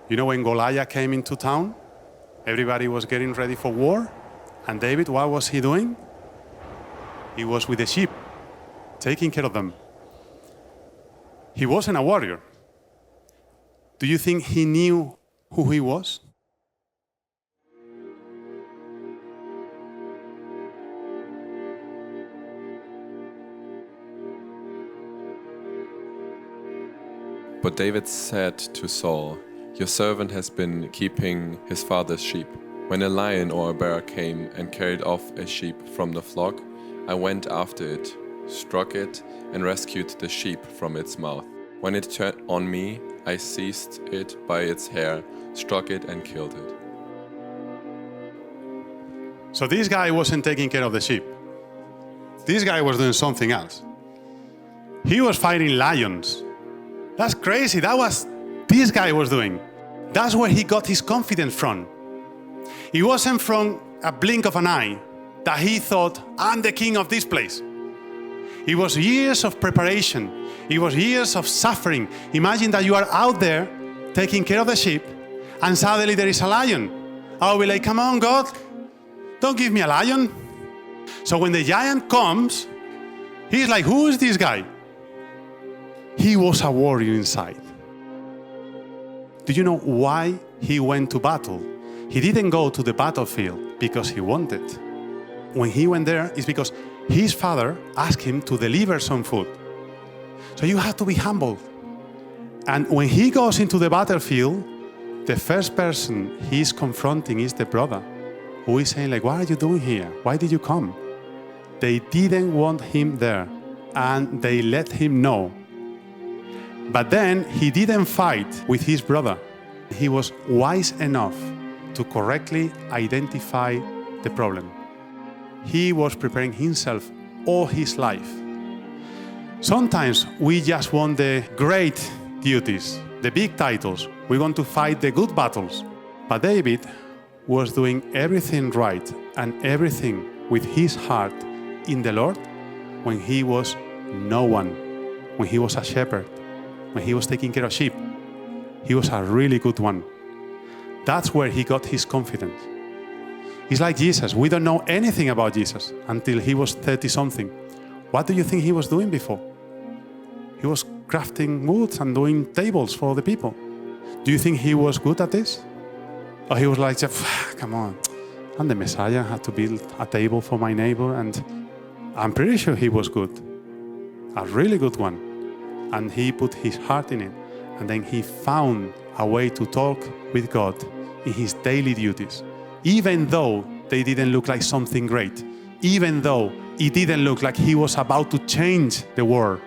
You know when Goliath came into town, everybody was getting ready for war. And David, what was he doing? He was with the sheep, taking care of them. He wasn't a warrior. Do you think he knew who he was? But David said to Saul, "Your servant has been keeping his father's sheep. When a lion or a bear came and carried off a sheep from the flock, I went after it, struck it, and rescued the sheep from its mouth. When it turned on me, I seized it by its hair, struck it, and killed it." So this guy wasn't taking care of the sheep. This guy was doing something else. He was fighting lions. That's crazy. That was this guy was doing. That's where he got his confidence from. It wasn't from a blink of an eye that he thought, I'm the king of this place. It was years of preparation. It was years of suffering. Imagine that you are out there taking care of the sheep and suddenly there is a lion. I'll be like, come on, God, don't give me a lion. So when the giant comes, he's like, who is this guy? He was a warrior inside. Do you know why he went to battle? He didn't go to the battlefield because he wanted. When he went there, it's because his father asked him to deliver some food. So you have to be humble. And when he goes into the battlefield, the first person he's confronting is the brother, who is saying like, what are you doing here? Why did you come? They didn't want him there, and they let him know. But then he didn't fight with his brother. He was wise enough to correctly identify the problem. He was preparing himself all his life. Sometimes we just want the great duties, the big titles. We want to fight the good battles. But David was doing everything right and everything with his heart in the Lord when he was no one, when he was a shepherd, when he was taking care of sheep. He was a really good one. That's where he got his confidence. He's like Jesus. We don't know anything about Jesus until he was 30-something. What do you think he was doing before? He was crafting wood and doing tables for the people. Do you think he was good at this? Or he was like, come on, I'm the Messiah, I had to build a table for my neighbor, and I'm pretty sure he was good. A really good one. And he put his heart in it. And then he found a way to talk with God in his daily duties. Even though they didn't look like something great. Even though it didn't look like he was about to change the world.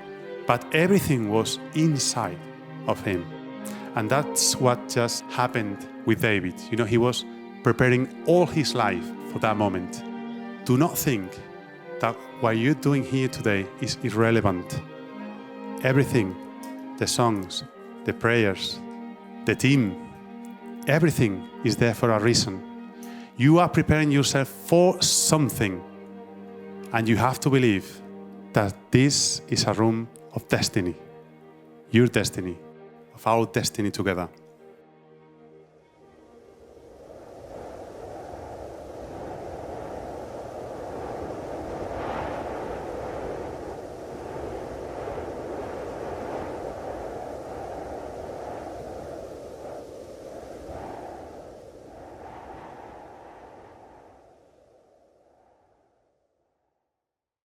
But everything was inside of him. And that's what just happened with David. You know, he was preparing all his life for that moment. Do not think that what you're doing here today is irrelevant. Everything, the songs, the prayers, the team, everything is there for a reason. You are preparing yourself for something, and you have to believe that this is a room of destiny, your destiny, of our destiny together.